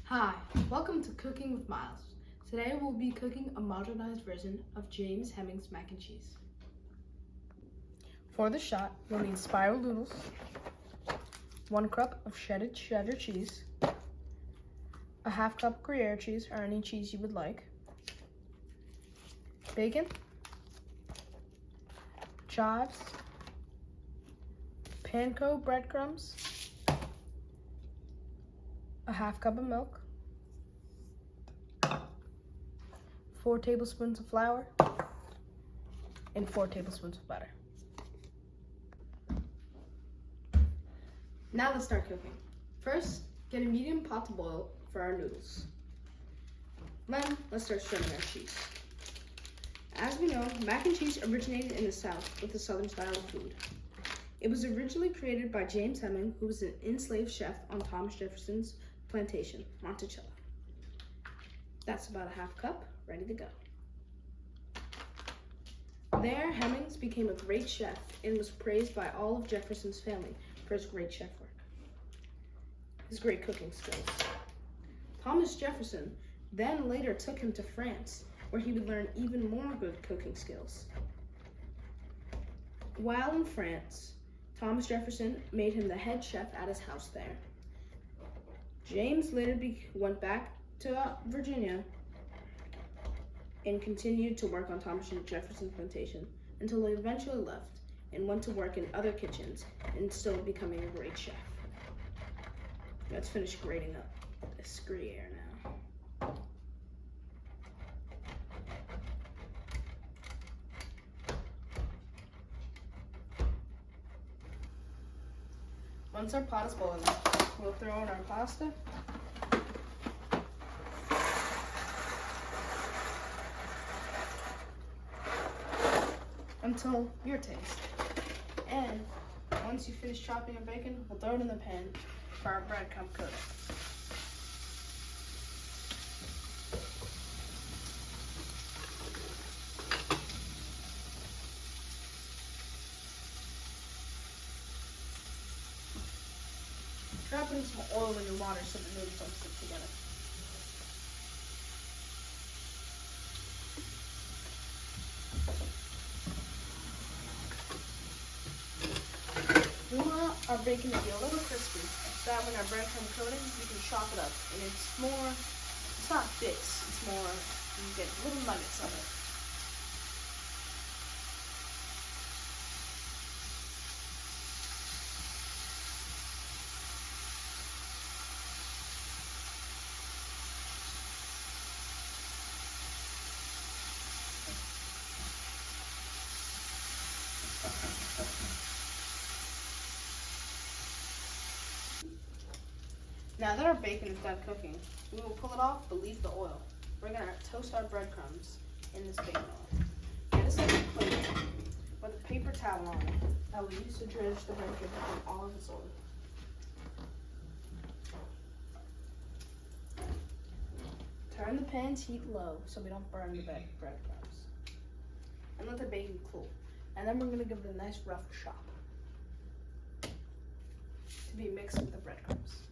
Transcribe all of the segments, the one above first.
Hi, welcome to Cooking with Miles. Today we'll be cooking a modernized version of James Hemming's mac and cheese. For the shot, you'll need spiral noodles, 1 cup of shredded cheddar cheese, a half cup Gruyere cheese or any cheese you would like, bacon, chives, panko breadcrumbs, a half cup of milk, 4 tablespoons of flour, and 4 tablespoons of butter. Now let's start cooking. First, get a medium pot to boil for our noodles. Then, let's start shredding our cheese. As we know, mac and cheese originated in the South with the Southern style of food. It was originally created by James Hemming, who was an enslaved chef on Thomas Jefferson's plantation, Monticello. That's about a half cup, ready to go. There, Hemmings became a great chef and was praised by all of Jefferson's family for his great chef work, his great cooking skills. Thomas Jefferson then later took him to France, where he would learn even more good cooking skills. While in France, Thomas Jefferson made him the head chef at his house there. James later went back to Virginia and continued to work on Thomas Jefferson's plantation until he eventually left and went to work in other kitchens and still becoming a great chef. Let's finish grating up this Gruyere now. Once our pot is boiling, we'll throw in our pasta. Until your taste. And once you finish chopping your bacon, we'll throw it in the pan for our breadcrumb coating. Try putting some oil in your water so the noodles don't stick together. We want our bacon to be a little crispy, so that when our breadcrumb coating, you can chop it up. And it's not bits, it's more, you get little nuggets of it. Now that our bacon is done cooking, we will pull it off but leave the oil. We're going to toast our breadcrumbs in this bacon oil. Get a separate plate with a paper towel on it that we use to dredge the bacon from all of its oil. Turn the pan's heat low so we don't burn the breadcrumbs. And let the bacon cool. And then we're going to give it a nice rough chop to be mixed with the breadcrumbs.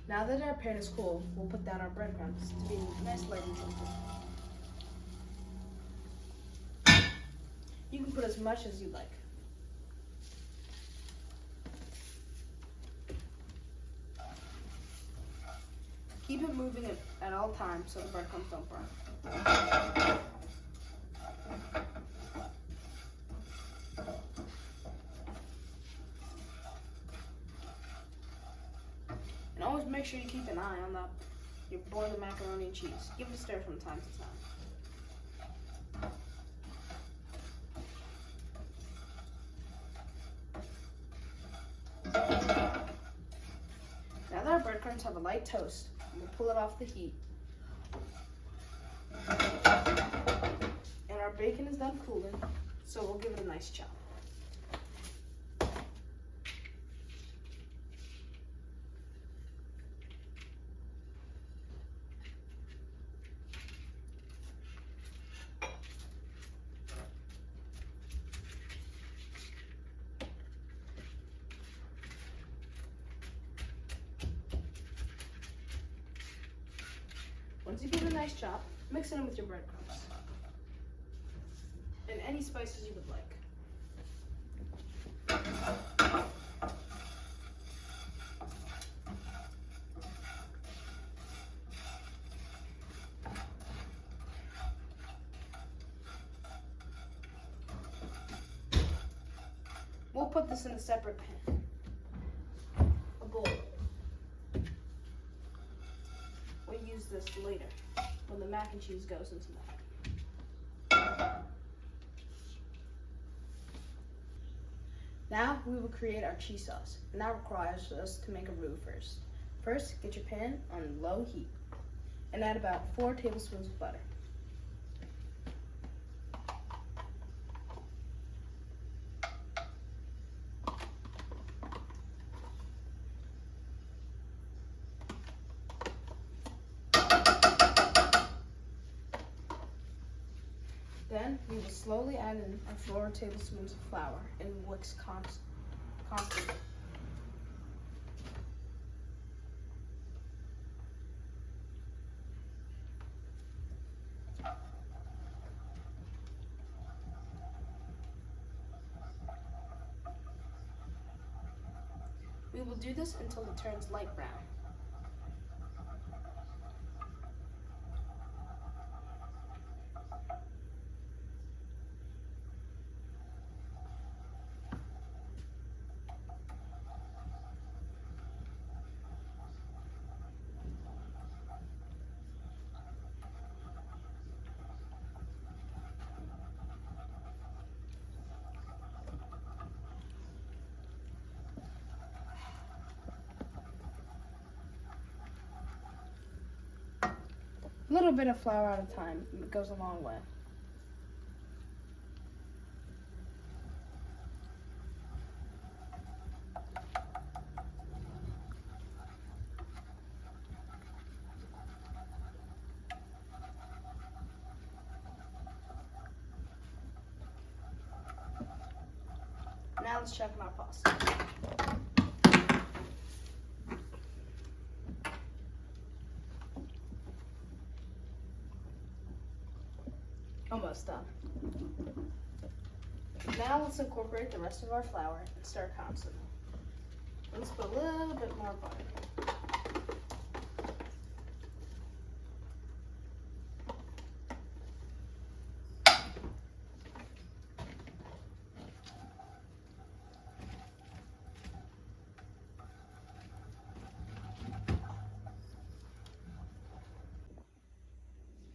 Now that our pan is cool, we'll put down our breadcrumbs to be nice, light, and simple. You can put as much as you like. Keep it moving at all times so the breadcrumbs don't burn. And always make sure you keep an eye on your boiling macaroni and cheese. Give it a stir from time to time. Now that our breadcrumbs have a light toast, we'll pull it off the heat. And our bacon is done cooling, so we'll give it a nice chop. Once you give it a nice chop, mix it in with your breadcrumbs and any spices you would like. We'll put this in a separate pan, a bowl. We'll use this later when the mac and cheese goes into that. Now we will create our cheese sauce, and that requires us to make a roux first. First, get your pan on low heat and add about 4 tablespoons of butter. Then we will slowly add in our 4 tablespoons of flour and mix constantly. We will do this until it turns light brown. A little bit of flour at a time goes a long way. Now let's check on our pasta. Almost done. Now let's incorporate the rest of our flour and stir constantly. Let's put a little bit more butter.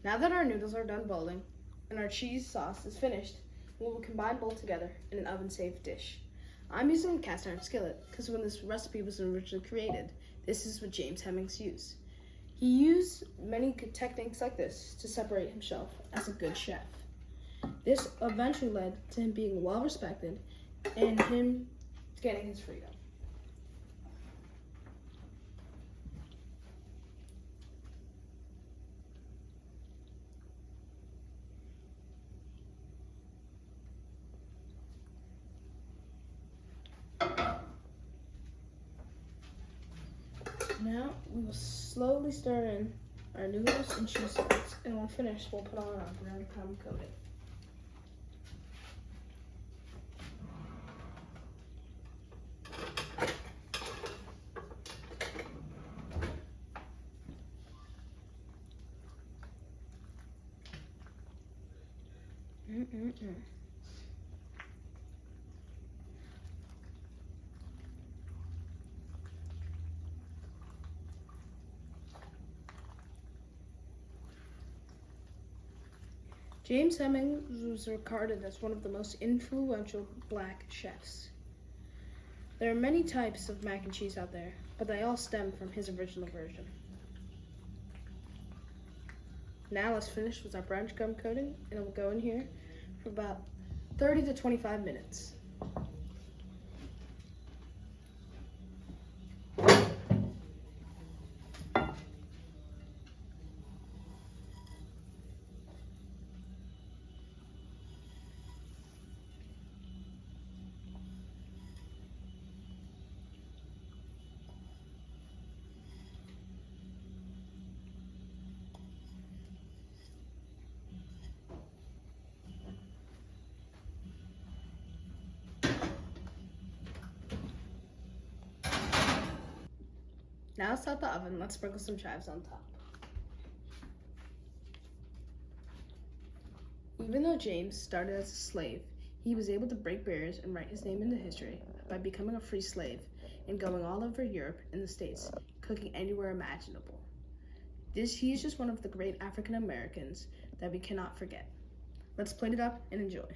Now that our noodles are done boiling and our cheese sauce is finished, we will combine both together in an oven-safe dish. I'm using a cast iron skillet because when this recipe was originally created, this is what James Hemings used. He used many good techniques like this to separate himself as a good chef. This eventually led to him being well respected and him getting his freedom. Now we will slowly stir in our noodles and cheese sauce, and when finished, we'll put on our breadcrumb coating. James Hemings was regarded as one of the most influential black chefs. There are many types of mac and cheese out there, but they all stem from his original version. Now let's finish with our breadcrumb coating, and it will go in here for about 30 to 25 minutes. Now it's out the oven. Let's sprinkle some chives on top. Even though James started as a slave, he was able to break barriers and write his name into history by becoming a free slave and going all over Europe and the States, cooking anywhere imaginable. He is just one of the great African Americans that we cannot forget. Let's plate it up and enjoy.